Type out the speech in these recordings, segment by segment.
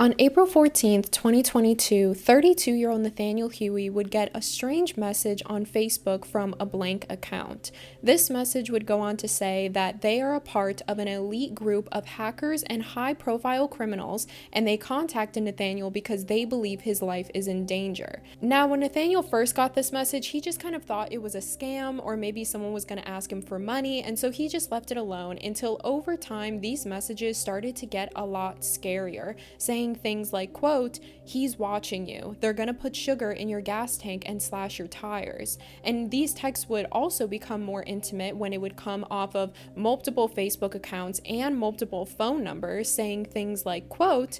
On April 14th, 2022, 32-year-old Nathaniel Huey would get a strange message on Facebook from a blank account. This message would go on to say that they are a part of an elite group of hackers and high-profile criminals, and they contacted Nathaniel because they believe his life is in danger. Now, when Nathaniel first got this message, he just kind of thought it was a scam or maybe someone was going to ask him for money, and so he just left it alone until over time these messages started to get a lot scarier, saying things like, quote, "He's watching you. They're gonna put sugar in your gas tank and slash your tires." And these texts would also become more intimate when it would come off of multiple Facebook accounts and multiple phone numbers, saying things like, quote,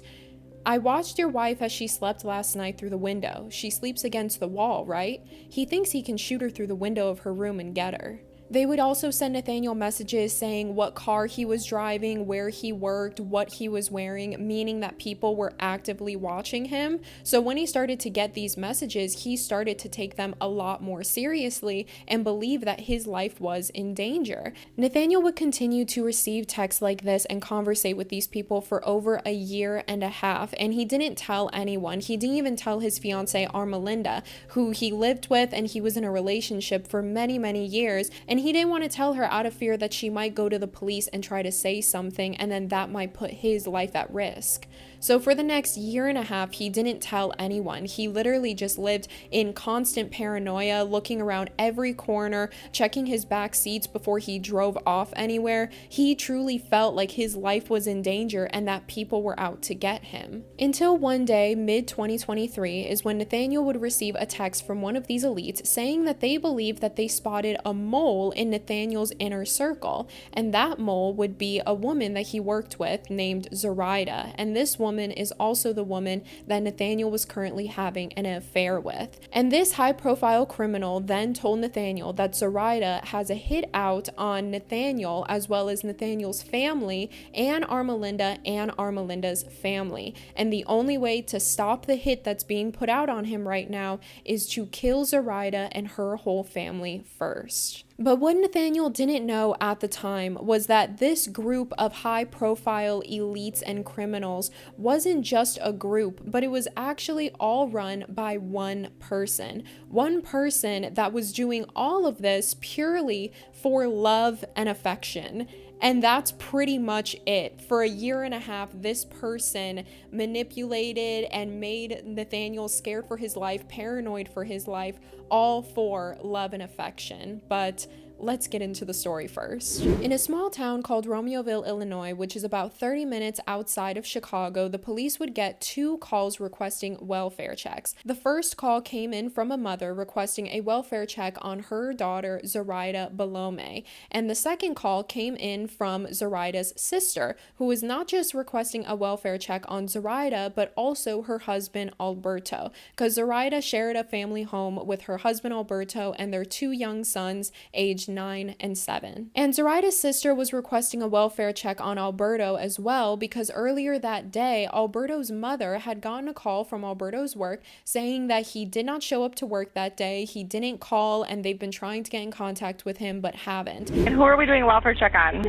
"I watched your wife as she slept last night through the window. She sleeps against the wall, right? He thinks he can shoot her through the window of her room and get her." They would also send Nathaniel messages saying what car he was driving, where he worked, what he was wearing, meaning that people were actively watching him. So when he started to get these messages, he started to take them a lot more seriously and believe that his life was in danger. Nathaniel would continue to receive texts like this and conversate with these people for over a year and a half, and he didn't tell anyone. He didn't even tell his fiancée Armalinda, who he lived with and he was in a relationship for many, many years, and he didn't want to tell her out of fear that she might go to the police and try to say something, and then that might put his life at risk. So for the next year and a half, he didn't tell anyone. He literally just lived in constant paranoia, looking around every corner, checking his back seats before he drove off anywhere. He truly felt like his life was in danger and that people were out to get him. Until one day, mid-2023, is when Nathaniel would receive a text from one of these elites saying that they believed that they spotted a mole in Nathaniel's inner circle, and that mole would be a woman that he worked with named Zoraida, and this woman is also the woman that Nathaniel was currently having an affair with. And this high-profile criminal then told Nathaniel that Zoraida has a hit out on Nathaniel as well as Nathaniel's family and Armalinda's family. And the only way to stop the hit that's being put out on him right now is to kill Zoraida and her whole family first. But what Nathaniel didn't know at the time was that this group of high-profile elites and criminals wasn't just a group, but it was actually all run by one person. One person that was doing all of this purely for love and affection. And that's pretty much it. For a year and a half, this person manipulated and made Nathaniel scared for his life, paranoid for his life, all for love and affection. But let's get into the story first. In a small town called Romeoville, Illinois, which is about 30 minutes outside of Chicago, the police would get 2 calls requesting welfare checks. The first call came in from a mother requesting a welfare check on her daughter, Zoraida Blome. And the second call came in from Zoraida's sister, who was not just requesting a welfare check on Zoraida, but also her husband, Alberto, because Zoraida shared a family home with her husband, Alberto, and their 2 young sons, aged 9 and 7. And Zoraida's sister was requesting a welfare check on Alberto as well, because earlier that day, Alberto's mother had gotten a call from Alberto's work saying that he did not show up to work that day, he didn't call, and they've been trying to get in contact with him but haven't. And who are we doing a welfare check on?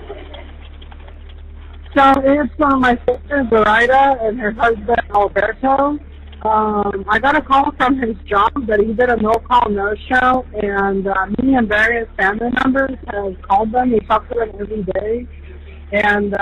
So it's my sister Zoraida and her husband Alberto. I got a call from his job that he did a no-call, no-show, and me and various family members have called them. We talk to them every day, and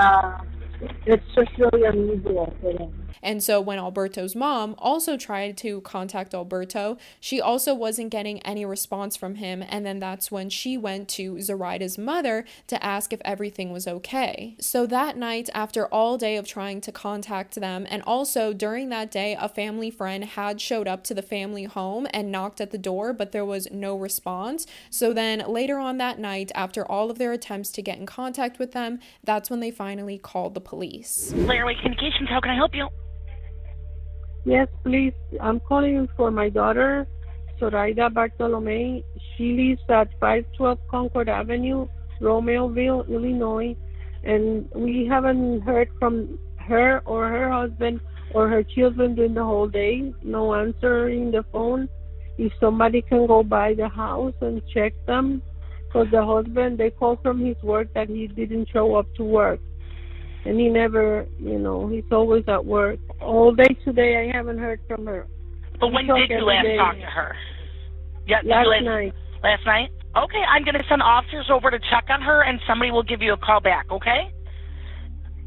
it's just really unusual for them. And so when Alberto's mom also tried to contact Alberto, she also wasn't getting any response from him. And then that's when she went to Zoraida's mother to ask if everything was okay. So that night, after all day of trying to contact them, and also during that day, a family friend had showed up to the family home and knocked at the door, but there was no response. So then later on that night, after all of their attempts to get in contact with them, that's when they finally called the police. Lairway Communications, how can I help you? Yes, please. I'm calling for my daughter, Zoraida Bartolome. She lives at 512 Concord Avenue, Romeoville, Illinois, and we haven't heard from her or her husband or her children during the whole day. No answering the phone. If somebody can go by the house and check them, because the husband, they called from his work that he didn't show up to work. and he never, he's always at work. All day today, I haven't heard from her. But when did you last talk to her? Yeah, last night. Last night? Okay, I'm going to send officers over to check on her, and somebody will give you a call back, okay?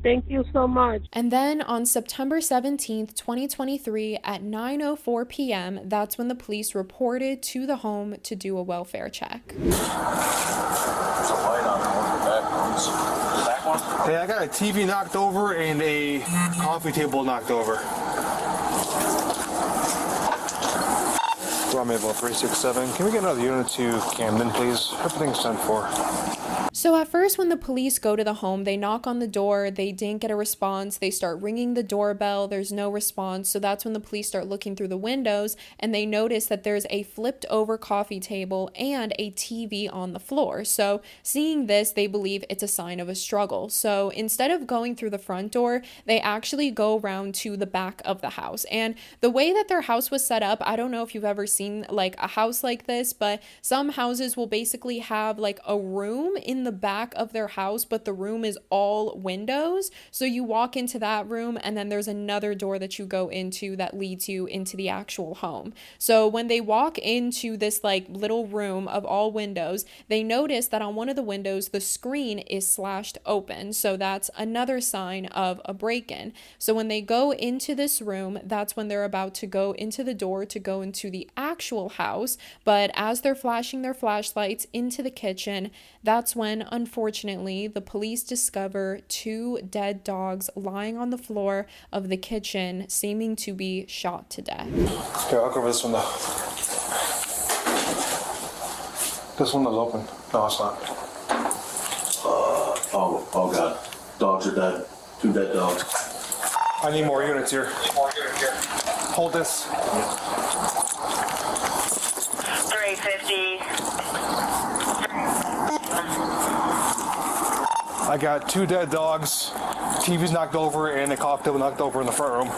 Thank you so much. And then on September 17th, 2023 at 9:04 p.m., that's when the police reported to the home to do a welfare check. There's a light on the back ones. The back one? Hey, I got a TV knocked over and a coffee table knocked over. Romeoville 367. Can we get another unit to Camden, please? Everything's sent for. So at first, when the police go to the home, they knock on the door, they didn't get a response, they start ringing the doorbell, there's no response. So that's when the police start looking through the windows and they notice that there's a flipped over coffee table and a TV on the floor. So seeing this, they believe it's a sign of a struggle. So instead of going through the front door, they actually go around to the back of the house. And the way that their house was set up, I don't know if you've ever seen like a house like this, but some houses will basically have like a room in the back of their house, but the room is all windows. So you walk into that room and then there's another door that you go into that leads you into the actual home. So when they walk into this like little room of all windows, they notice that on one of the windows, the screen is slashed open. So that's another sign of a break-in. So when they go into this room, that's when they're about to go into the door to go into the actual house. But as they're flashing their flashlights into the kitchen, that's when, unfortunately, the police discover 2 dead dogs lying on the floor of the kitchen, seeming to be shot to death. Okay, I'll cover this window. This window's open. No, it's not. Oh God. Dogs are dead. 2 dead dogs. I need more units here. Hold this. 350. I got 2 dead dogs, TV's knocked over, and a coffee table knocked over in the front room.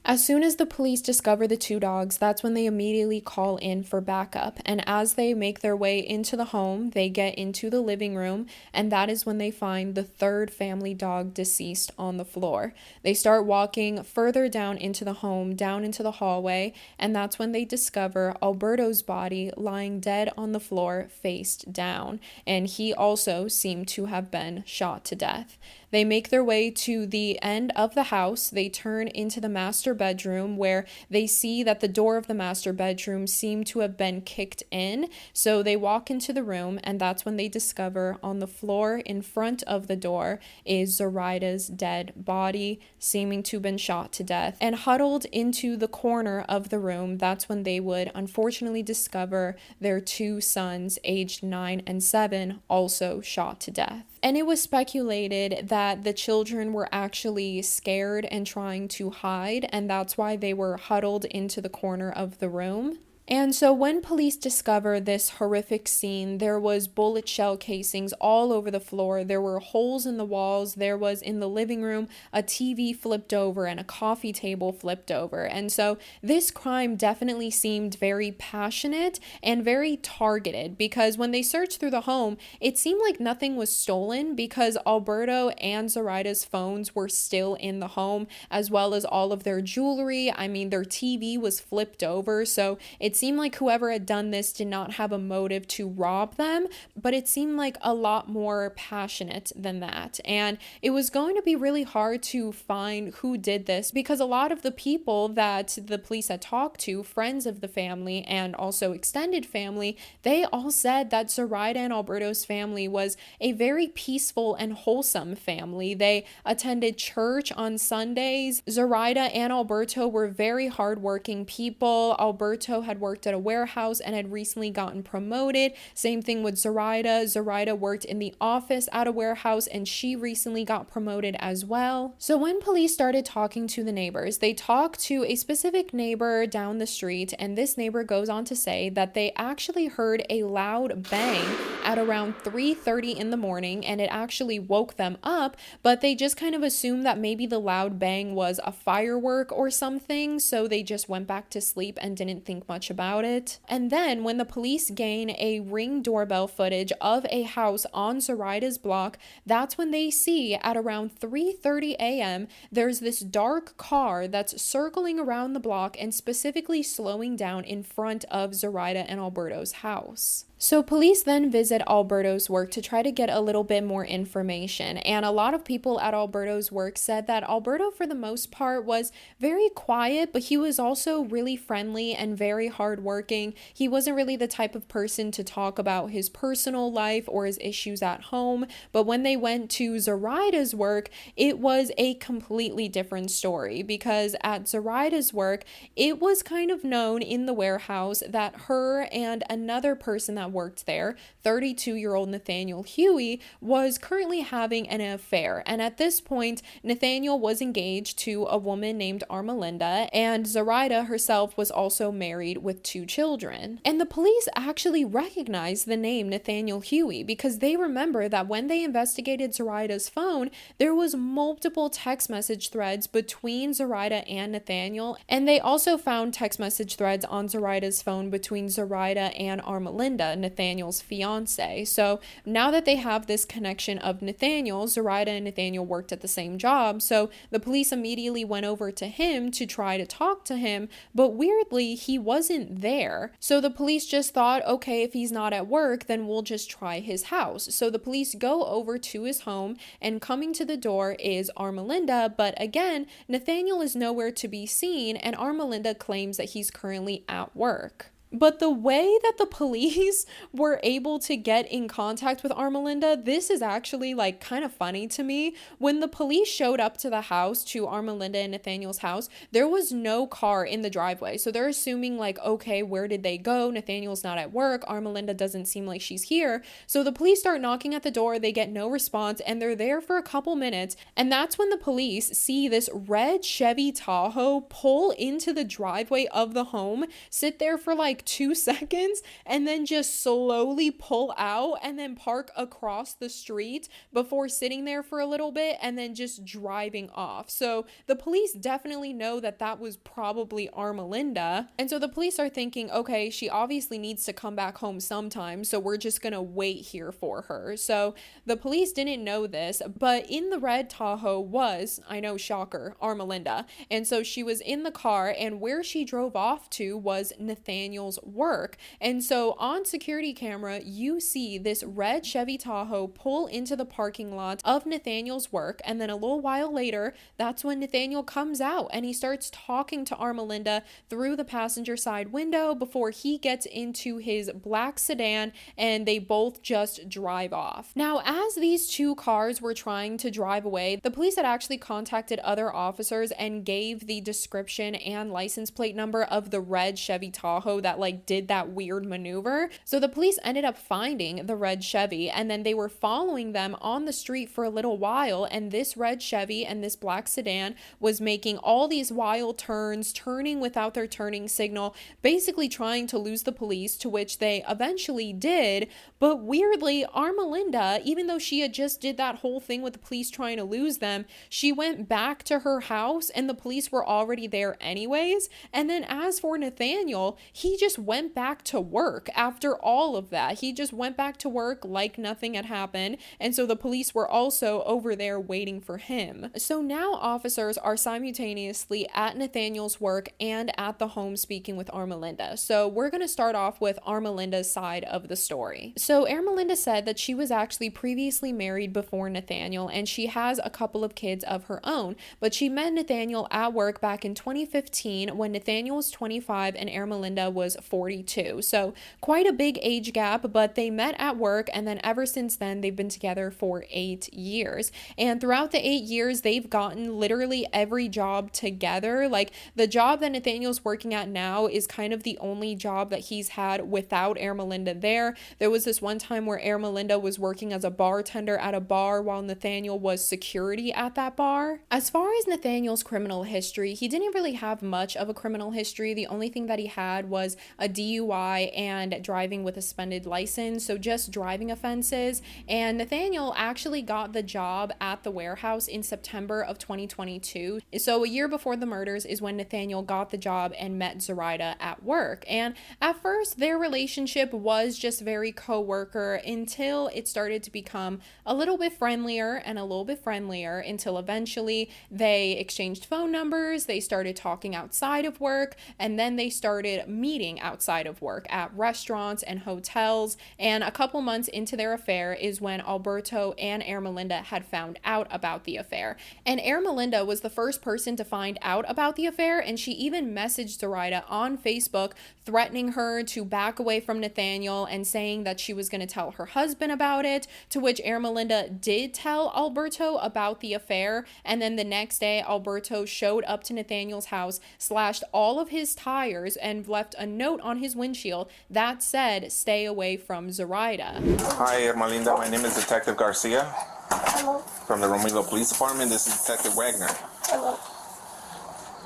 As soon as the police discover the 2 dogs, that's when they immediately call in for backup. And as they make their way into the home, they get into the living room, and that is when they find the 3rd family dog deceased on the floor. They start walking further down into the home, down into the hallway, and that's when they discover Alberto's body lying dead on the floor, face down. And he also seemed to have been shot to death. They make their way to the end of the house. They turn into the master bedroom where they see that the door of the master bedroom seemed to have been kicked in. So they walk into the room, and that's when they discover on the floor in front of the door is Zoraida's dead body, seeming to have been shot to death. And huddled into the corner of the room, that's when they would unfortunately discover their 2 sons, aged 9 and 7, also shot to death. And it was speculated that the children were actually scared and trying to hide, and that's why they were huddled into the corner of the room. And so when police discover this horrific scene, there was bullet shell casings all over the floor. There were holes in the walls. There was, in the living room, a TV flipped over and a coffee table flipped over. And so this crime definitely seemed very passionate and very targeted, because when they searched through the home, it seemed like nothing was stolen because Alberto and Zoraida's phones were still in the home, as well as all of their jewelry. I mean, their TV was flipped over, so it seemed like whoever had done this did not have a motive to rob them, but it seemed like a lot more passionate than that. And it was going to be really hard to find who did this, because a lot of the people that the police had talked to, friends of the family and also extended family, they all said that Zoraida and Alberto's family was a very peaceful and wholesome family. They attended church on Sundays. Zoraida and Alberto were very hardworking people. Alberto had worked at a warehouse and had recently gotten promoted. Same thing with Zoraida. Zoraida worked in the office at a warehouse and she recently got promoted as well. So when police started talking to the neighbors, they talked to a specific neighbor down the street, and this neighbor goes on to say that they actually heard a loud bang at around 3:30 in the morning, and it actually woke them up, but they just kind of assumed that maybe the loud bang was a firework or something, so they just went back to sleep and didn't think much about about it. And then when the police gain a Ring doorbell footage of a house on Zoraida's block, that's when they see at around 3:30 a.m. there's this dark car that's circling around the block and specifically slowing down in front of Zoraida and Alberto's house. So police then visit Alberto's work to try to get a little bit more information, and a lot of people at Alberto's work said that Alberto for the most part was very quiet, but he was also really friendly and very hardworking. He wasn't really the type of person to talk about his personal life or his issues at home, but when they went to Zoraida's work, it was a completely different story, because at Zoraida's work, it was kind of known in the warehouse that her and another person that worked there, 32-year-old Nathaniel Huey, was currently having an affair. And at this point, Nathaniel was engaged to a woman named Armalinda, and Zoraida herself was also married with 2 children. And the police actually recognized the name Nathaniel Huey because they remember that when they investigated Zoraida's phone, there was multiple text message threads between Zoraida and Nathaniel, and they also found text message threads on Zoraida's phone between Zoraida and Armalinda, Nathaniel's fiance. So now that they have this connection of Nathaniel, Zoraida and Nathaniel worked at the same job, so the police immediately went over to him to try to talk to him, but weirdly, he wasn't there. So the police just thought, okay, if he's not at work, then we'll just try his house. So the police go over to his home, and coming to the door is Armalinda, but again, Nathaniel is nowhere to be seen, and Armalinda claims that he's currently at work. But the way that the police were able to get in contact with Armalinda, this is actually like kind of funny to me. When the police showed up to the house, to Armalinda and Nathaniel's house, there was no car in the driveway. So they're assuming like, okay, where did they go? Nathaniel's not at work. Armalinda doesn't seem like she's here. So the police start knocking at the door. They get no response, and they're there for a couple minutes. And that's when the police see this red Chevy Tahoe pull into the driveway of the home, sit there for like 2 seconds, and then just slowly pull out and then park across the street before sitting there for a little bit and then just driving off. So the police definitely know that that was probably Armalinda. And so the police are thinking, okay, she obviously needs to come back home sometime, so we're just gonna wait here for her. So the police didn't know this, but in the red Tahoe was, I know, shocker, Armalinda. And so she was in the car, and where she drove off to was Nathaniel's work. And so on security camera, you see this red Chevy Tahoe pull into the parking lot of Nathaniel's work, and then a little while later, that's when Nathaniel comes out and he starts talking to Armalinda through the passenger side window before he gets into his black sedan, and they both just drive off. Now, as these 2 cars were trying to drive away, the police had actually contacted other officers and gave the description and license plate number of the red Chevy Tahoe that like did that weird maneuver. So the police ended up finding the red Chevy, and then they were following them on the street for a little while, and this red Chevy and this black sedan was making all these wild turns, turning without their turning signal, basically trying to lose the police, to which they eventually did. But weirdly, Armalinda, even though she had just did that whole thing with the police trying to lose them, she went back to her house and the police were already there anyways. And then as for Nathaniel, he just went back to work after all of that. He just went back to work like nothing had happened, and so the police were also over there waiting for him. So now officers are simultaneously at Nathaniel's work and at the home speaking with Armalinda. So we're going to start off with Armalinda's side of the story. So Armalinda said that she was actually previously married before Nathaniel, and she has a couple of kids of her own, but she met Nathaniel at work back in 2015 when Nathaniel was 25 and Armalinda was 42. So quite a big age gap, but they met at work, and then ever since then they've been together for 8 years. And throughout the 8 years, they've gotten literally every job together. Like the job that Nathaniel's working at now is kind of the only job that he's had without Armalinda there. There was this one time where Armalinda was working as a bartender at a bar while Nathaniel was security at that bar. As far as Nathaniel's criminal history, he didn't really have much of a criminal history. The only thing that he had was a DUI and driving with a suspended license, so just driving offenses. And Nathaniel actually got the job at the warehouse in September of 2022. So a year before the murders is when Nathaniel got the job and met Zoraida at work. And at first, their relationship was just very co-worker until it started to become a little bit friendlier and a little bit friendlier until eventually they exchanged phone numbers, they started talking outside of work, and then they started meeting outside of work at restaurants and hotels. And a couple months into their affair is when Alberto and Armalinda had found out about the affair. And Armalinda was the first person to find out about the affair, and she even messaged Zoraida on Facebook threatening her to back away from Nathaniel and saying that she was going to tell her husband about it, to which Armalinda did tell Alberto about the affair. And then the next day, Alberto showed up to Nathaniel's house, slashed all of his tires, and left a note on his windshield that said, "Stay away from Zoraida." Hi, Armalinda. My name is Detective Garcia. Hello. From the Romeoville Police Department. This is Detective Wagner. Hello.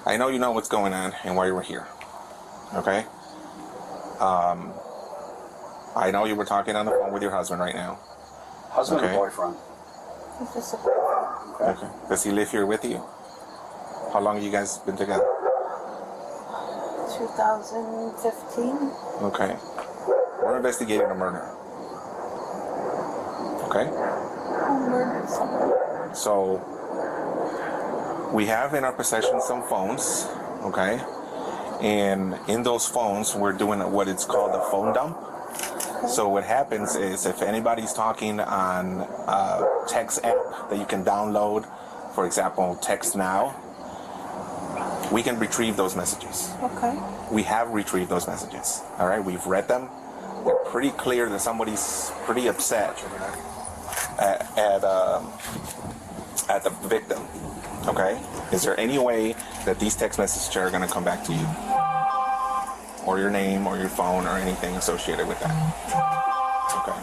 I know you know what's going on and why you were here. Okay? I know you were talking on the phone with your husband right now. Husband Okay. or boyfriend? It's just a boyfriend. Okay. Does he live here with you? How long have you guys been together? 2015. Okay. We're investigating a murder. Okay? I murdered someone. So, we have in our possession some phones, okay? And in those phones, we're doing what it's called a phone dump. So what happens is if anybody's talking on a text app that you can download, for example, Text Now, we can retrieve those messages. Okay. We have retrieved those messages, all right? We've read them. They're pretty clear that somebody's pretty upset at the victim, okay? Is there any way that these text messages are going to come back to you? Or your name or your phone or anything associated with that? Okay.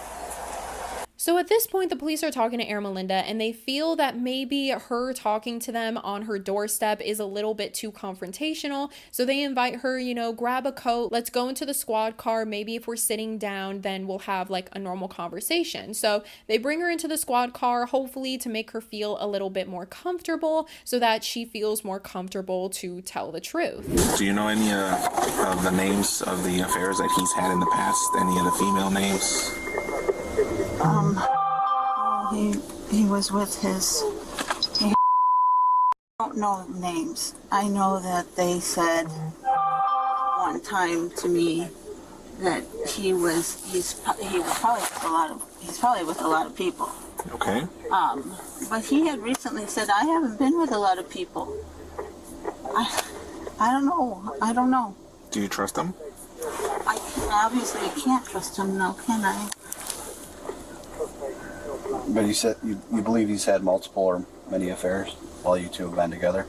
So at this point, the police are talking to Armalinda, and they feel that maybe her talking to them on her doorstep is a little bit too confrontational. So they invite her, grab a coat, let's go into the squad car. Maybe if we're sitting down, then we'll have like a normal conversation. So they bring her into the squad car, hopefully to make her feel a little bit more comfortable so that she feels more comfortable to tell the truth. Do you know any of the names of the affairs that he's had in the past? Any of the female names? He was with his. I don't know names. I know that they said one time to me that he's probably with a lot of people. Okay. But he had recently said, I haven't been with a lot of people. I don't know. Do you trust him? I obviously can't trust him now, can I? But you said you believe he's had multiple or many affairs while you two have been together?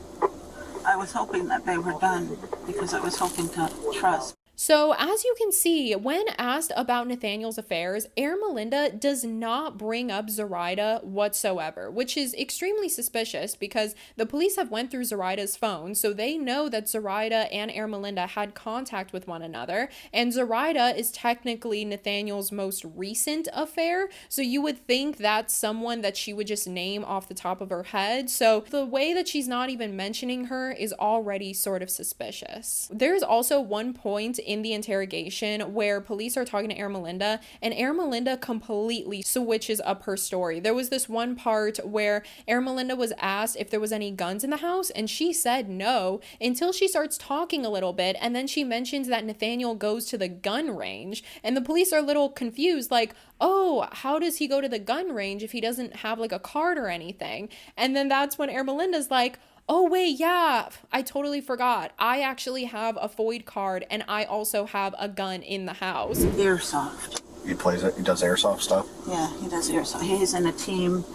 I was hoping that they were done because I was hoping to trust. So as you can see, when asked about Nathaniel's affairs, Armalinda does not bring up Zoraida whatsoever, which is extremely suspicious because the police have went through Zoraida's phone, so they know that Zoraida and Armalinda had contact with one another, and Zoraida is technically Nathaniel's most recent affair, so you would think that's someone that she would just name off the top of her head. So the way that she's not even mentioning her is already sort of suspicious. There's also one point in the interrogation where police are talking to Armalinda, and Armalinda completely switches up her story. There was this one part where Armalinda was asked if there was any guns in the house, and she said no until she starts talking a little bit, and then she mentions that Nathaniel goes to the gun range, and the police are a little confused, like, oh, how does he go to the gun range if he doesn't have like a card or anything? And then that's when Armalinda's like, oh wait, yeah, I totally forgot. I actually have a FOID card and I also have a gun in the house. Airsoft. He does airsoft stuff? Yeah, he does airsoft. He's in a team.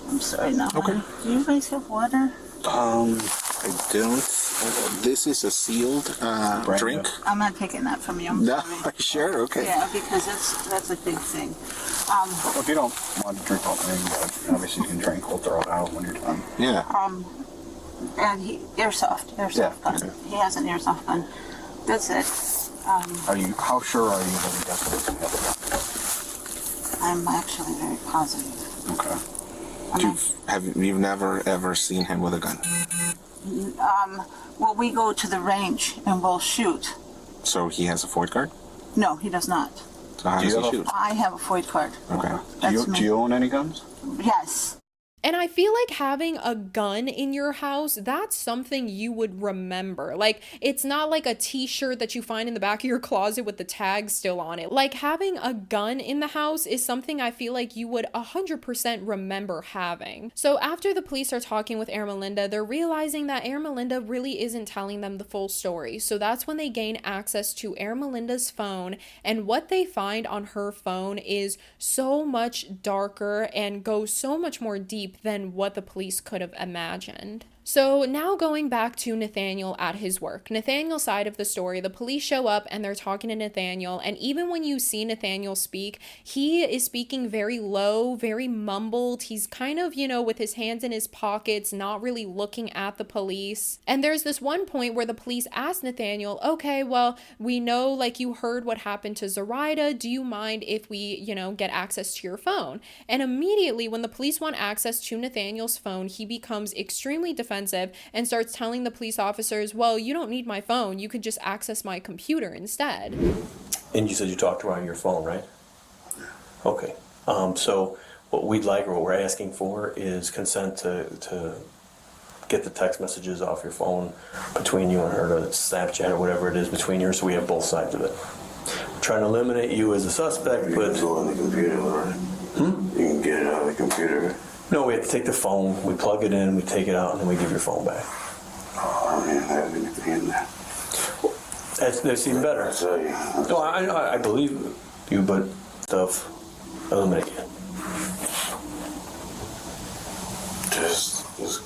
I'm sorry, no. Okay. Do you guys have water? I don't. This is a sealed drink. I'm not taking that from you. I'm No, sorry. sure, okay. Yeah, because that's a big thing. Well, if you don't want to drink all thing, obviously you can drink. We'll throw it out when you're done. Yeah. And airsoft Yeah, gun. okay. He has an airsoft gun. That's it. How sure are you that he definitely has a gun? I'm actually very positive. Okay. You've never ever seen him with a gun? Well, we go to the range and we'll shoot. So he has a FOID card? No, he does not. So how does he shoot? I have a FOID card. Okay. Do you own any guns? Yes. And I feel like having a gun in your house, that's something you would remember. Like, it's not like a t-shirt that you find in the back of your closet with the tag still on it. Like, having a gun in the house is something I feel like you would 100% remember having. So after the police are talking with Armalinda, they're realizing that Armalinda really isn't telling them the full story. So that's when they gain access to Armalinda's phone, and what they find on her phone is so much darker and goes so much more deep than what the police could have imagined. So now going back to Nathaniel at his work. Nathaniel's side of the story, the police show up and they're talking to Nathaniel, and even when you see Nathaniel speak, he is speaking very low, very mumbled. He's kind of, with his hands in his pockets, not really looking at the police. And there's this one point where the police ask Nathaniel, okay, well, we know like you heard what happened to Zoraida. Do you mind if we, get access to your phone? And immediately when the police want access to Nathaniel's phone, he becomes extremely defensive and starts telling the police officers, well, you don't need my phone. You could just access my computer instead. And you said you talked to her on your phone, right? Okay. So what we'd like, or what we're asking for, is consent to get the text messages off your phone between you and her, to Snapchat or whatever it is between you, so we have both sides of it. We're trying to eliminate you as a suspect, but... It's on the computer, right? You can get it out of the computer. No, we have to take the phone, we plug it in, we take it out, and then we give your phone back. Oh, I don't even have anything in there. That's even better. No, I believe you, but stuff, eliminate you. Just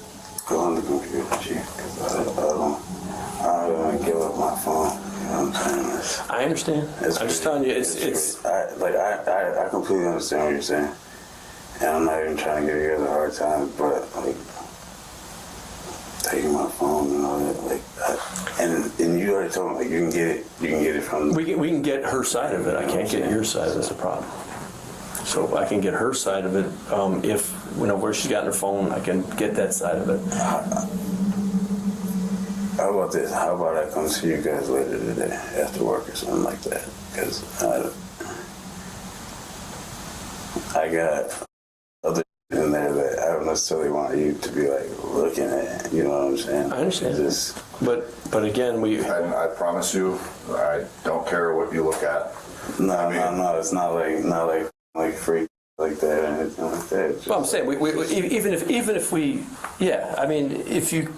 go on the computer, Chief, because I don't want to give up my phone. You know what I'm saying? I understand. I'm just telling you, I completely understand what you're saying. And I'm not even trying to give you guys a hard time, but like taking my phone and all that, and you already told me like you can get it from. We can get her side of it. I can't get your side. That's the problem. So I can get her side of it. If where she's got her phone, I can get that side of it. How about this? How about I come see you guys later today after work or something like that? Because I got other in there that I don't necessarily want you to be like looking at. You know what I'm saying? I understand. But again, I promise you, I don't care what you look at. No. It's not like freak like that or anything like that. Just, well, I'm saying even if we, yeah. I mean, if you.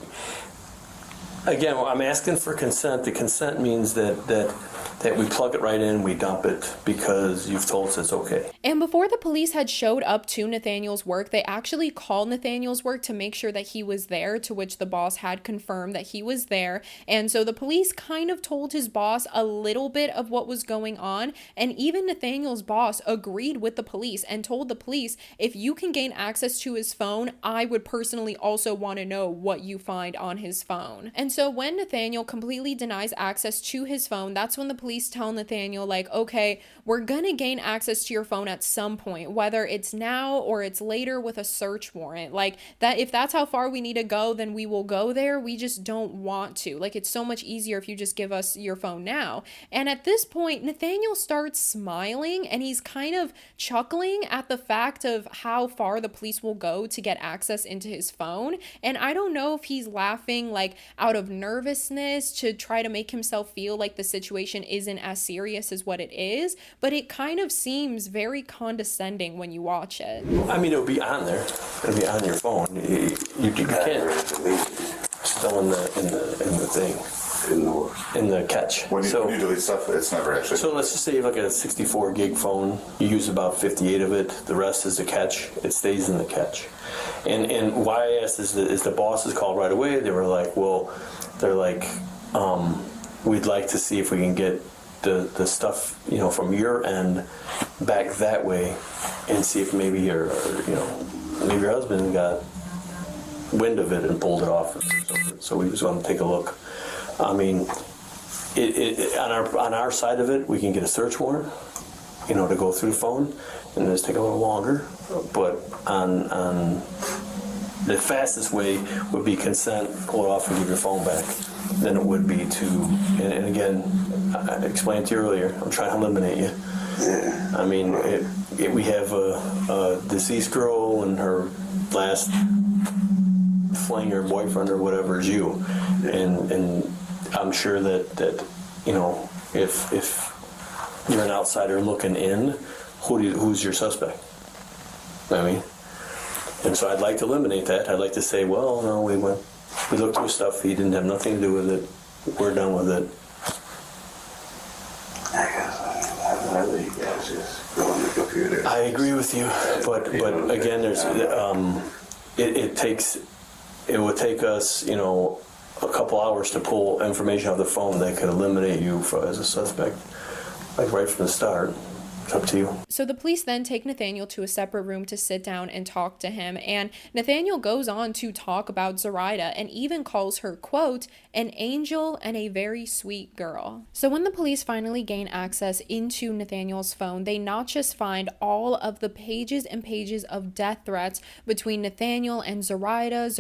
Again, I'm asking for consent. The consent means that we plug it right in, we dump it, because you've told us it's okay. And before the police had showed up to Nathaniel's work, they actually called Nathaniel's work to make sure that he was there, to which the boss had confirmed that he was there. And so the police kind of told his boss a little bit of what was going on, and even Nathaniel's boss agreed with the police and told the police, if you can gain access to his phone, I would personally also want to know what you find on his phone. And so when Nathaniel completely denies access to his phone, that's when the police tell Nathaniel, like, okay, we're gonna gain access to your phone at some point, whether it's now or it's later with a search warrant. Like, that, if that's how far we need to go, then we will go there. We just don't want to. Like, it's so much easier if you just give us your phone now. And at this point, Nathaniel starts smiling, and he's kind of chuckling at the fact of how far the police will go to get access into his phone. And I don't know if he's laughing like out of nervousness to try to make himself feel like the situation isn't as serious as what it is, but it kind of seems very condescending when you watch it. I mean, it'll be on there. It'll be on your phone. You can't. Still in the thing. In the catch. When you delete stuff, it's never actually. So let's just say you have like a 64 gig phone. You use about 58 of it. The rest is the catch. It stays in the catch. And why I asked is the bosses called right away. They were like, we'd like to see if we can get the stuff, from your end back that way, and see if maybe your husband got wind of it and pulled it off. So we just want to take a look. I mean, on our side of it, we can get a search warrant, to go through the phone, and it's take a little longer. But on the fastest way would be consent, pull it off, and give your phone back. Then it would be to, and again, I explained to you earlier, I'm trying to eliminate you. Yeah. I mean, we have a deceased girl, and her last fling or boyfriend or whatever is you, and I'm sure that if you're an outsider looking in, who's your suspect? I mean, and so I'd like to eliminate that. I'd like to say, well, no, we looked through stuff. He didn't have nothing to do with it. We're done with it. I guess I'd rather you guys just go on the computer. I agree with you, but again, there's it would take us, a couple hours to pull information off the phone that could eliminate you as a suspect, like right from the start. It's up to you. So the police then take Nathaniel to a separate room to sit down and talk to him, and Nathaniel goes on to talk about Zoraida and even calls her, quote, an angel and a very sweet girl. So when the police finally gain access into Nathaniel's phone, they not just find all of the pages and pages of death threats between Nathaniel and Zoraida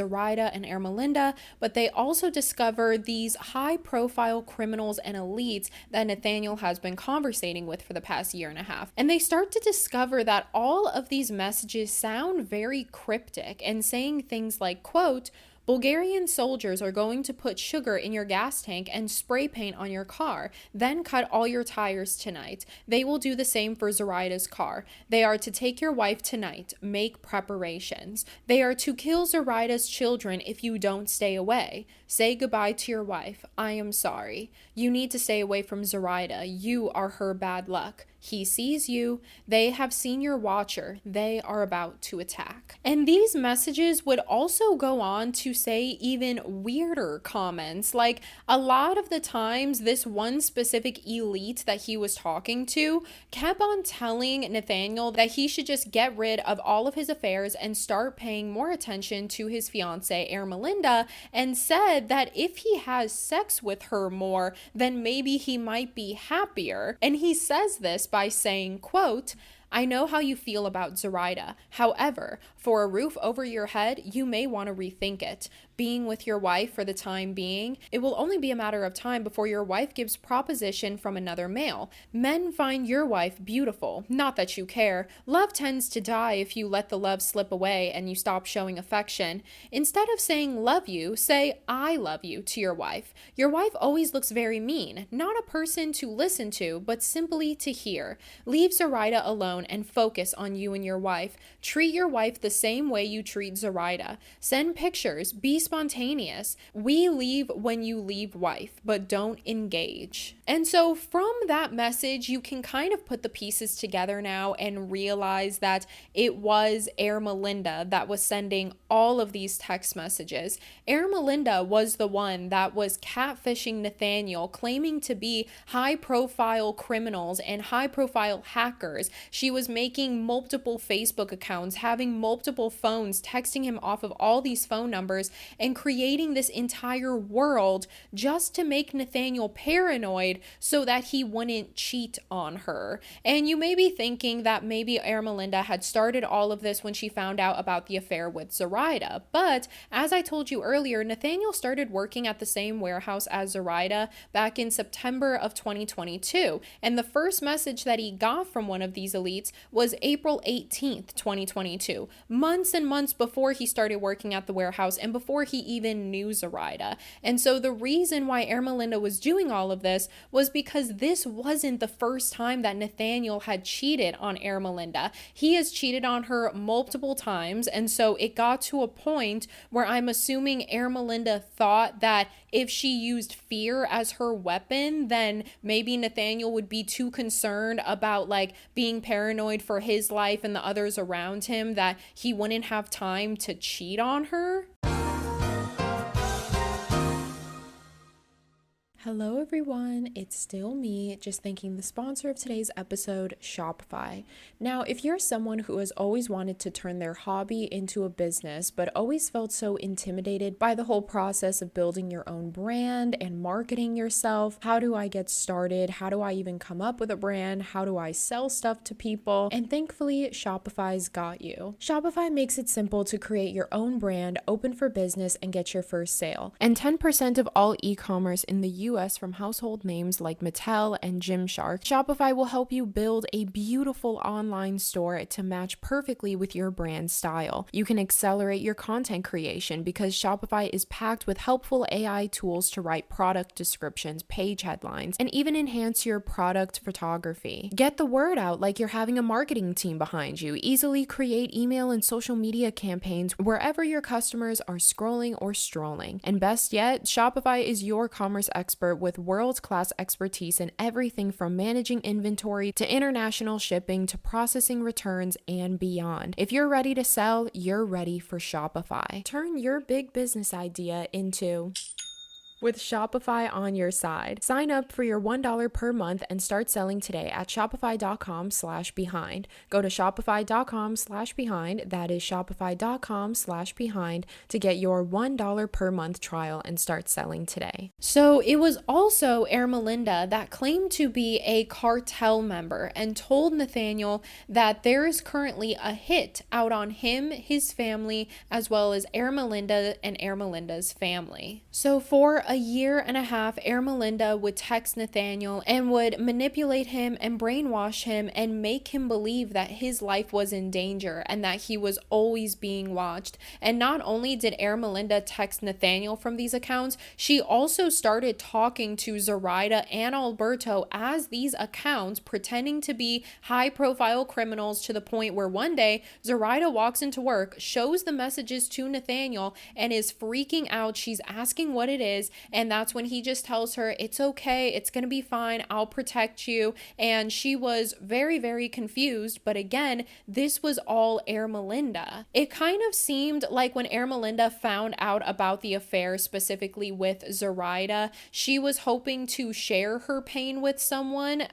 and Armalinda, but they also discover these high-profile criminals and elites that Nathaniel has been conversating with for the past year and a half. And they start to discover that all of these messages sound very cryptic and saying things like, quote, Bulgarian soldiers are going to put sugar in your gas tank and spray paint on your car, then cut all your tires tonight. They will do the same for Zoraida's car. They are to take your wife tonight. Make preparations. They are to kill Zoraida's children if you don't stay away. Say goodbye to your wife. I am sorry. You need to stay away from Zoraida. You are her bad luck. He sees you. They have seen your watcher. They are about to attack. And these messages would also go on to say even weirder comments. Like, a lot of the times, this one specific elite that he was talking to kept on telling Nathaniel that he should just get rid of all of his affairs and start paying more attention to his fiancée, Armalinda, and said that if he has sex with her more, then maybe he might be happier. And he says this by saying, quote, I know how you feel about Zoraida. However, for a roof over your head, you may want to rethink it. Being with your wife for the time being, it will only be a matter of time before your wife gives proposition from another male. Men find your wife beautiful. Not that you care. Love tends to die if you let the love slip away and you stop showing affection. Instead of saying love you, say I love you to your wife. Your wife always looks very mean. Not a person to listen to, but simply to hear. Leave Zoraida alone and focus on you and your wife. Treat your wife the same way you treat Zoraida. Send pictures. Be spontaneous. We leave when you leave, wife, but don't engage. And so from that message, you can kind of put the pieces together now and realize that it was Armalinda that was sending all of these text messages. Armalinda was the one that was catfishing Nathaniel, claiming to be high-profile criminals and high-profile hackers. She was making multiple Facebook accounts, having multiple phones, texting him off of all these phone numbers, and creating this entire world just to make Nathaniel paranoid so that he wouldn't cheat on her. And you may be thinking that maybe Armalinda had started all of this when she found out about the affair with Zoraida. But as I told you earlier, Nathaniel started working at the same warehouse as Zoraida back in September of 2022. And the first message that he got from one of these elites was April 18th, 2022, months and months before he started working at the warehouse and before he even knew Zoraida. And so the reason why Armalinda was doing all of this was because this wasn't the first time that Nathaniel had cheated on Armalinda. He has cheated on her multiple times, and so it got to a point where I'm assuming Armalinda thought that if she used fear as her weapon, then maybe Nathaniel would be too concerned about like being paranoid for his life and the others around him that he wouldn't have time to cheat on her. Hello everyone, it's still me, just thanking the sponsor of today's episode, Shopify. Now, if you're someone who has always wanted to turn their hobby into a business, but always felt so intimidated by the whole process of building your own brand and marketing yourself, how do I get started? How do I even come up with a brand? How do I sell stuff to people? And thankfully, Shopify's got you. Shopify makes it simple to create your own brand, open for business, and get your first sale. And 10% of all e-commerce in the US from household names like Mattel and Gymshark, Shopify will help you build a beautiful online store to match perfectly with your brand style. You can accelerate your content creation because Shopify is packed with helpful AI tools to write product descriptions, page headlines, and even enhance your product photography. Get the word out like you're having a marketing team behind you. Easily create email and social media campaigns wherever your customers are scrolling or strolling. And best yet, Shopify is your commerce expert with world-class expertise in everything from managing inventory to international shipping to processing returns and beyond. If you're ready to sell, you're ready for Shopify. Turn your big business idea into with Shopify on your side. Sign up for your $1 per month and start selling today at shopify.com/behind. Go to shopify.com/behind. That is shopify.com/behind to get your $1 per month trial and start selling today. So it was also Armalinda that claimed to be a cartel member and told Nathaniel that there is currently a hit out on him, his family, as well as Armalinda and Armalinda's family. So for a year and a half, Armalinda would text Nathaniel and would manipulate him and brainwash him and make him believe that his life was in danger and that he was always being watched. And not only did Armalinda text Nathaniel from these accounts, she also started talking to Zoraida and Alberto as these accounts, pretending to be high-profile criminals, to the point where one day Zoraida walks into work, shows the messages to Nathaniel, and is freaking out. She's asking what it is, and that's when he just tells her, it's okay, it's gonna be fine, I'll protect you. And she was very, very confused. But again, this was all Armalinda. It kind of seemed like when Armalinda found out about the affair, specifically with Zoraida, she was hoping to share her pain with someone,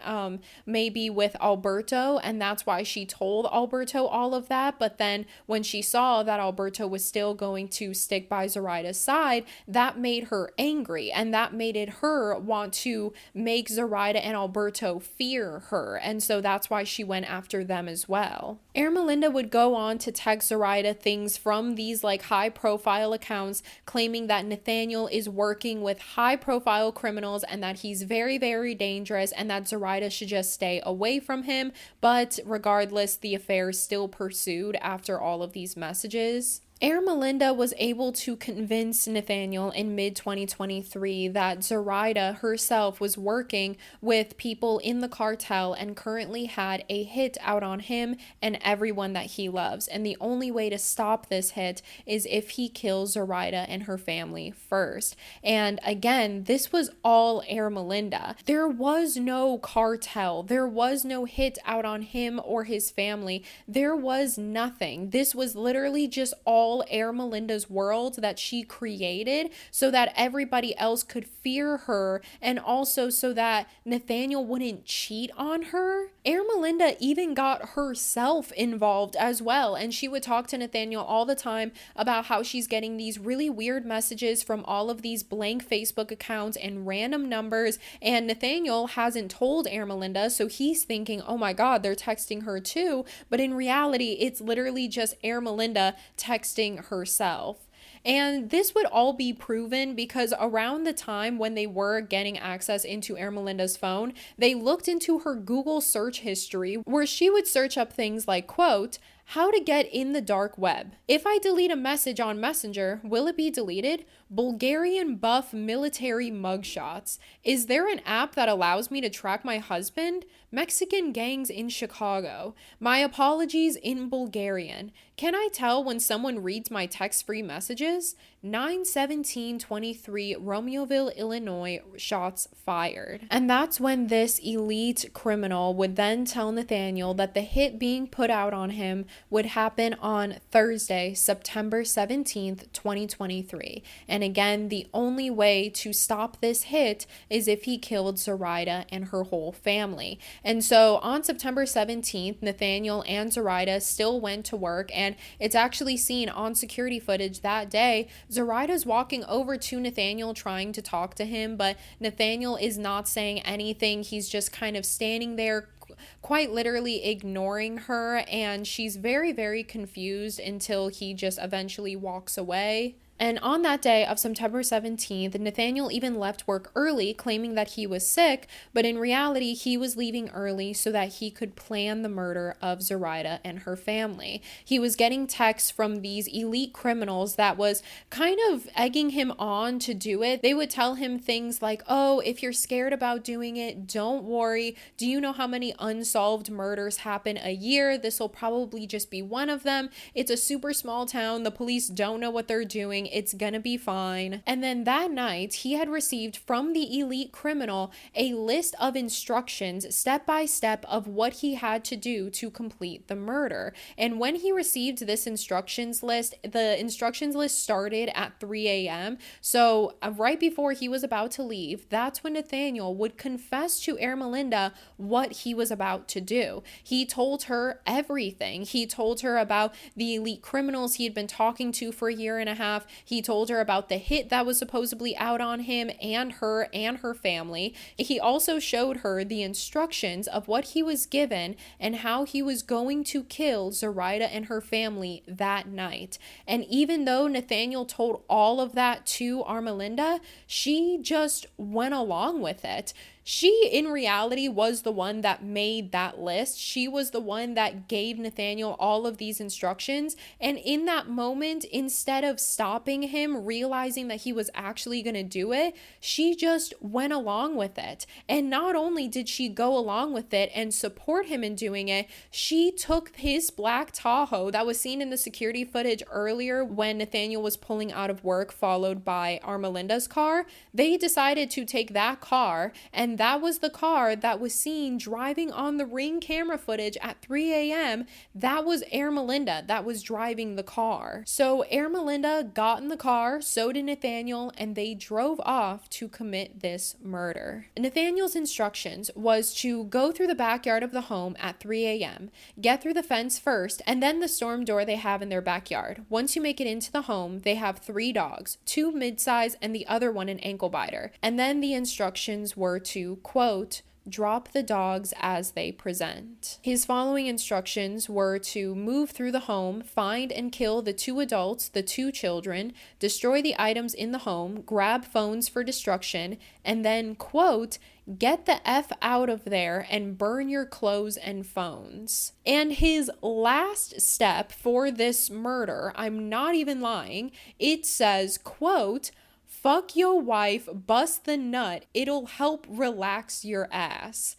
maybe with Alberto, and that's why she told Alberto all of that. But then when she saw that Alberto was still going to stick by Zoraida's side, that made her angry, and that made her want to make Zoraida and Alberto fear her, and so that's why she went after them as well. Armalinda would go on to text Zoraida things from these like high-profile accounts, claiming that Nathaniel is working with high-profile criminals and that he's very, very dangerous and that Zoraida should just stay away from him. But regardless, the affair still pursued after all of these messages. Armalinda was able to convince Nathaniel in mid-2023 that Zoraida herself was working with people in the cartel and currently had a hit out on him and everyone that he loves. And the only way to stop this hit is if he kills Zoraida and her family first. And again, this was all Armalinda. There was no cartel. There was no hit out on him or his family. There was nothing. This was literally just all Armalinda's world that she created so that everybody else could fear her, and also so that Nathaniel wouldn't cheat on her. Armalinda even got herself involved as well, and she would talk to Nathaniel all the time about how she's getting these really weird messages from all of these blank Facebook accounts and random numbers, and Nathaniel hasn't told Armalinda, so he's thinking, oh my god, they're texting her too, but in reality, it's literally just Armalinda texting herself. And this would all be proven because around the time when they were getting access into Armalinda's phone, they looked into her Google search history, where she would search up things like, quote, how to get in the dark web. If I delete a message on Messenger, will it be deleted? Bulgarian buff military mugshots. Is there an app that allows me to track my husband? Mexican gangs in Chicago. My apologies in Bulgarian. Can I tell when someone reads my text-free messages? 9/17/23, Romeoville, Illinois, shots fired. And that's when this elite criminal would then tell Nathaniel that the hit being put out on him would happen on Thursday, September 17th, 2023. And again, the only way to stop this hit is if he killed Zoraida and her whole family. And so on September 17th, Nathaniel and Zoraida still went to work, and it's actually seen on security footage that day. Zoraida's walking over to Nathaniel trying to talk to him, but Nathaniel is not saying anything. He's just kind of standing there, quite literally ignoring her, and she's very, very confused until he just eventually walks away. And on that day of September 17th, Nathaniel even left work early, claiming that he was sick, but in reality, he was leaving early so that he could plan the murder of Zoraida and her family. He was getting texts from these elite criminals that was kind of egging him on to do it. They would tell him things like, oh, if you're scared about doing it, don't worry. Do you know how many unsolved murders happen a year? This will probably just be one of them. It's a super small town. The police don't know what they're doing. It's gonna be fine. And then that night, he had received from the elite criminal a list of instructions, step by step, of what he had to do to complete the murder. And when he received this instructions list, the instructions list started at 3 a.m. So right before he was about to leave, that's when Nathaniel would confess to Armalinda what he was about to do. He told her everything. He told her about the elite criminals he had been talking to for a year and a half. He told her about the hit that was supposedly out on him and her family. He also showed her the instructions of what he was given and how he was going to kill Zoraida and her family that night. And even though Nathaniel told all of that to Armalinda, she just went along with it. She, in reality, was the one that made that list. She was the one that gave Nathaniel all of these instructions. And in that moment, instead of stopping him, realizing that he was actually going to do it, she just went along with it. And not only did she go along with it and support him in doing it, she took his black Tahoe that was seen in the security footage earlier when Nathaniel was pulling out of work, followed by Armalinda's car. They decided to take that car, and that was the car that was seen driving on the Ring camera footage at 3 a.m. That was Armalinda that was driving the car. So Armalinda got in the car, so did Nathaniel, and they drove off to commit this murder. Nathaniel's instructions was to go through the backyard of the home at 3 a.m., get through the fence first, and then the storm door they have in their backyard. Once you make it into the home, they have 3 dogs, 2 midsize and the other one an ankle biter. And then the instructions were to, quote, drop the dogs as they present. His following instructions were to move through the home, find and kill the 2 adults, the 2 children, destroy the items in the home, grab phones for destruction, and then, quote, get the F out of there and burn your clothes and phones. And his last step for this murder, I'm not even lying, it says, quote, fuck your wife, bust the nut, it'll help relax your ass.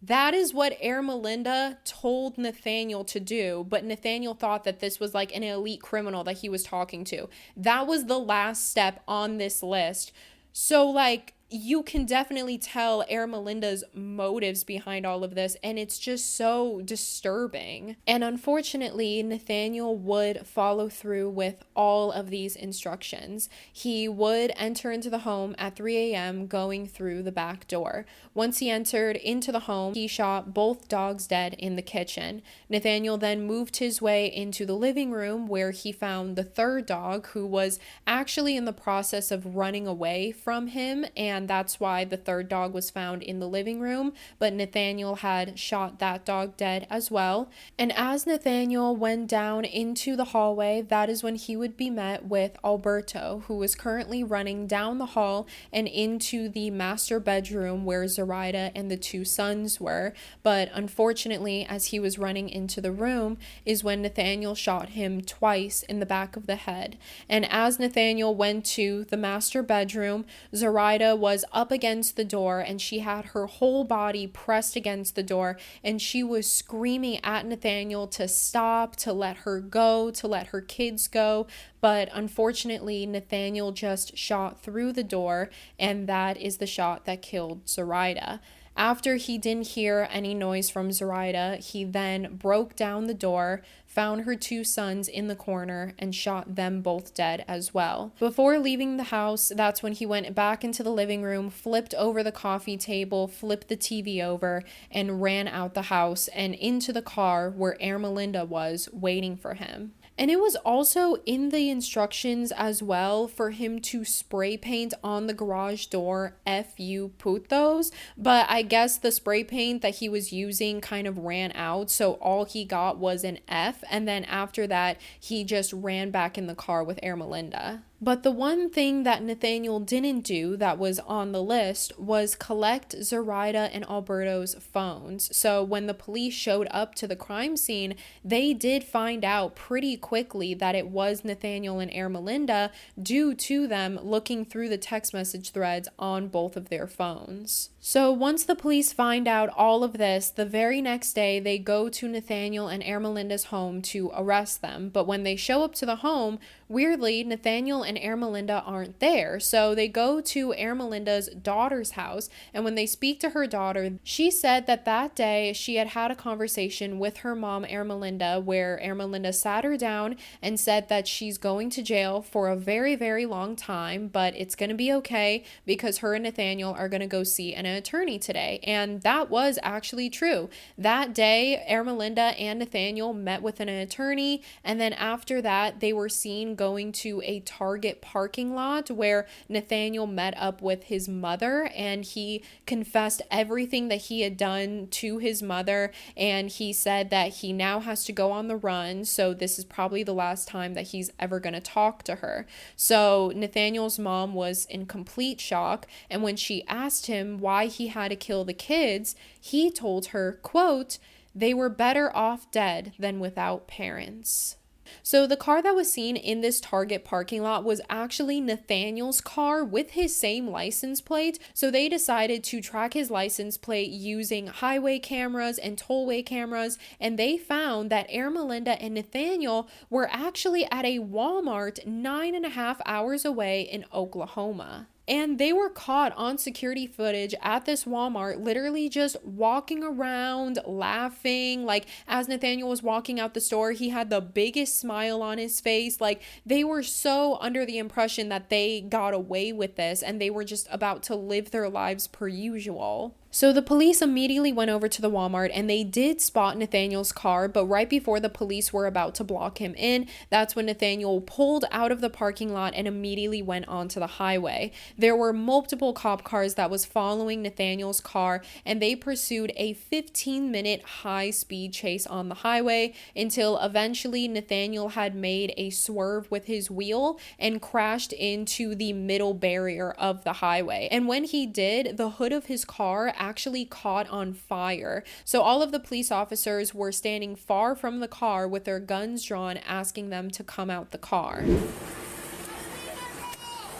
That is what Armalinda told Nathaniel to do, but Nathaniel thought that this was like an elite criminal that he was talking to. That was the last step on this list. So like, you can definitely tell Armalinda's motives behind all of this, and it's just so disturbing. And unfortunately, Nathaniel would follow through with all of these instructions. He would enter into the home at 3 a.m. going through the back door. Once he entered into the home, he shot both dogs dead in the kitchen. Nathaniel then moved his way into the living room where he found the 3rd dog, who was actually in the process of running away from him, and that's why the 3rd dog was found in the living room, but Nathaniel had shot that dog dead as well. And as Nathaniel went down into the hallway, that is when he would be met with Alberto, who was currently running down the hall and into the master bedroom where Zoraida and the 2 sons were. But unfortunately, as he was running into the room is when Nathaniel shot him twice in the back of the head. And as Nathaniel went to the master bedroom, Zoraida was up against the door, and she had her whole body pressed against the door, and she was screaming at Nathaniel to stop, to let her go, to let her kids go. But unfortunately, Nathaniel just shot through the door, and that is the shot that killed Zoraida. After he didn't hear any noise from Zoraida, he then broke down the door, found her 2 sons in the corner, and shot them both dead as well. Before leaving the house, that's when he went back into the living room, flipped over the coffee table, flipped the TV over, and ran out the house and into the car where Armalinda was waiting for him. And it was also in the instructions as well for him to spray paint on the garage door, "F you putos," but I guess the spray paint that he was using kind of ran out, so all he got was an F, and then after that, he just ran back in the car with Armalinda. But the one thing that Nathaniel didn't do that was on the list was collect Zoraida and Alberto's phones. So when the police showed up to the crime scene, they did find out pretty quickly that it was Nathaniel and Armalinda due to them looking through the text message threads on both of their phones. So once the police find out all of this, the very next day they go to Nathaniel and Armalinda's home to arrest them. But when they show up to the home, weirdly, Nathaniel and Armalinda aren't there. So they go to Armalinda's daughter's house, and when they speak to her daughter, she said that that day she had had a conversation with her mom, Armalinda, where Armalinda sat her down and said that she's going to jail for a very, very long time, but it's going to be okay because her and Nathaniel are going to go see an attorney today. And that was actually true. That day, Armalinda and Nathaniel met with an attorney, and then after that, they were seen going to a Target parking lot where Nathaniel met up with his mother, and he confessed everything that he had done to his mother, and he said that he now has to go on the run, so this is probably the last time that he's ever going to talk to her. So Nathaniel's mom was in complete shock, and when she asked him why he had to kill the kids, he told her, quote, "They were better off dead than without parents." So the car that was seen in this Target parking lot was actually Nathaniel's car with his same license plate. So they decided to track his license plate using highway cameras and tollway cameras, and they found that Armalinda and Nathaniel were actually at a Walmart 9.5 hours away in Oklahoma. And they were caught on security footage at this Walmart, literally just walking around, laughing. Like, as Nathaniel was walking out the store, he had the biggest smile on his face. Like, they were so under the impression that they got away with this and they were just about to live their lives per usual. So the police immediately went over to the Walmart and they did spot Nathaniel's car, but right before the police were about to block him in, that's when Nathaniel pulled out of the parking lot and immediately went onto the highway. There were multiple cop cars that was following Nathaniel's car, and they pursued a 15-minute high-speed chase on the highway until eventually Nathaniel had made a swerve with his wheel and crashed into the middle barrier of the highway. And when he did, the hood of his car actually caught on fire. So all of the police officers were standing far from the car with their guns drawn, asking them to come out the car.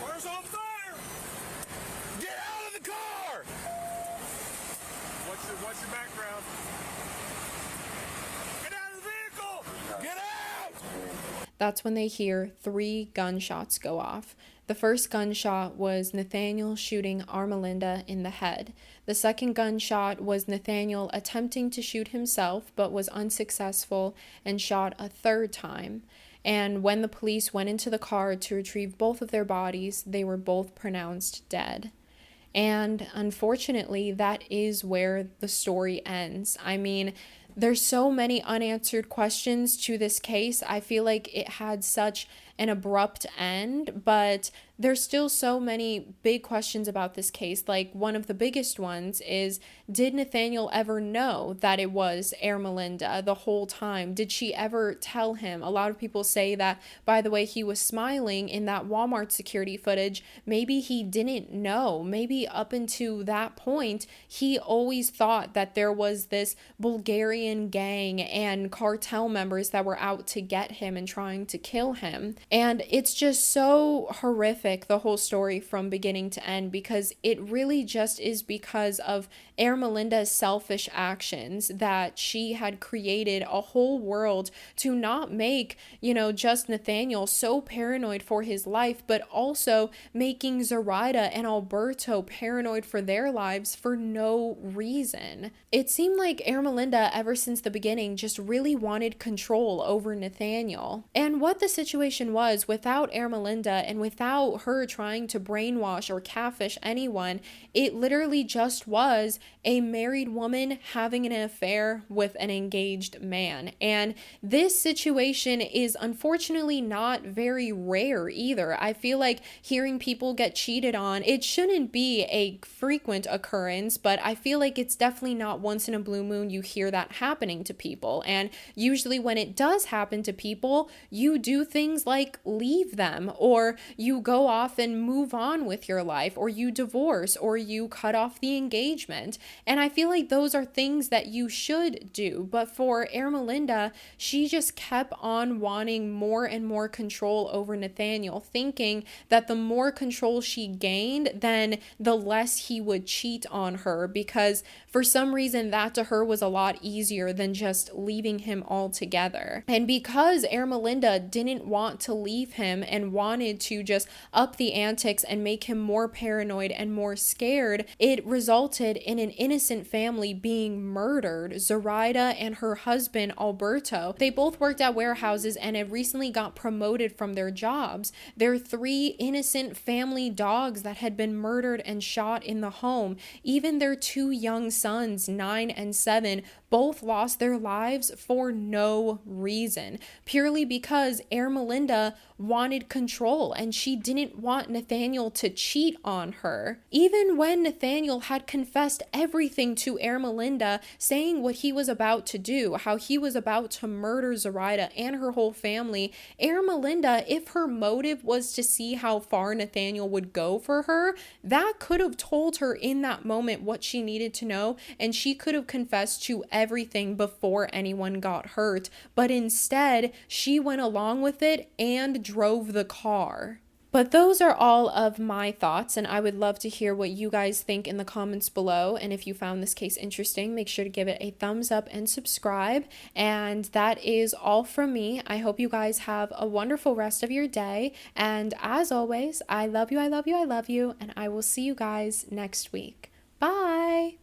Car's on fire! Get out of the car! What's your background? Get out of the vehicle! Get out! That's when they hear 3 gunshots go off. The first gunshot was Nathaniel shooting Armalinda in the head. The second gunshot was Nathaniel attempting to shoot himself but was unsuccessful and shot a third time. And when the police went into the car to retrieve both of their bodies, they were both pronounced dead. And unfortunately, that is where the story ends. I mean, there's so many unanswered questions to this case. I feel like it had such an abrupt end, but there's still so many big questions about this case. Like, one of the biggest ones is, did Nathaniel ever know that it was Armalinda the whole time? Did she ever tell him? A lot of people say that by the way he was smiling in that Walmart security footage, maybe he didn't know. Maybe up until that point, he always thought that there was this Bulgarian gang and cartel members that were out to get him and trying to kill him. And it's just so horrific, the whole story from beginning to end, because it really just is because of Armalinda's selfish actions that she had created a whole world to not make, just Nathaniel so paranoid for his life, but also making Zoraida and Alberto paranoid for their lives for no reason. It seemed like Armalinda, ever since the beginning, just really wanted control over Nathaniel. And what the situation was, without Armalinda and without her trying to brainwash or catfish anyone, it literally just was a married woman having an affair with an engaged man. And this situation is unfortunately not very rare either. I feel like hearing people get cheated on, it shouldn't be a frequent occurrence, but I feel like it's definitely not once in a blue moon you hear that happening to people. And usually when it does happen to people, you do things like leave them, or you go off and move on with your life, or you divorce, or you cut off the engagement. And I feel like those are things that you should do. But for Armalinda, she just kept on wanting more and more control over Nathaniel, thinking that the more control she gained, then the less he would cheat on her, because for some reason that to her was a lot easier than just leaving him altogether. And because Armalinda didn't want to leave him and wanted to just up the antics and make him more paranoid and more scared, it resulted in an innocent family being murdered. Zoraida and her husband Alberto, they both worked at warehouses and had recently got promoted from their jobs. Their 3 innocent family dogs that had been murdered and shot in the home. Even their 2 young sons, 9 and 7, both lost their lives for no reason, purely because Armalinda wanted control and she didn't want Nathaniel to cheat on her. Even when Nathaniel had confessed everything to Armalinda, saying what he was about to do, how he was about to murder Zoraida and her whole family, Armalinda, if her motive was to see how far Nathaniel would go for her, that could have told her in that moment what she needed to know, and she could have confessed to everything before anyone got hurt. But instead, she went along with it and drove the car. But those are all of my thoughts, and I would love to hear what you guys think in the comments below. And if you found this case interesting, make sure to give it a thumbs up and subscribe. And that is all from me. I hope you guys have a wonderful rest of your day. And as always, I love you, I love you, I love you, and I will see you guys next week. Bye!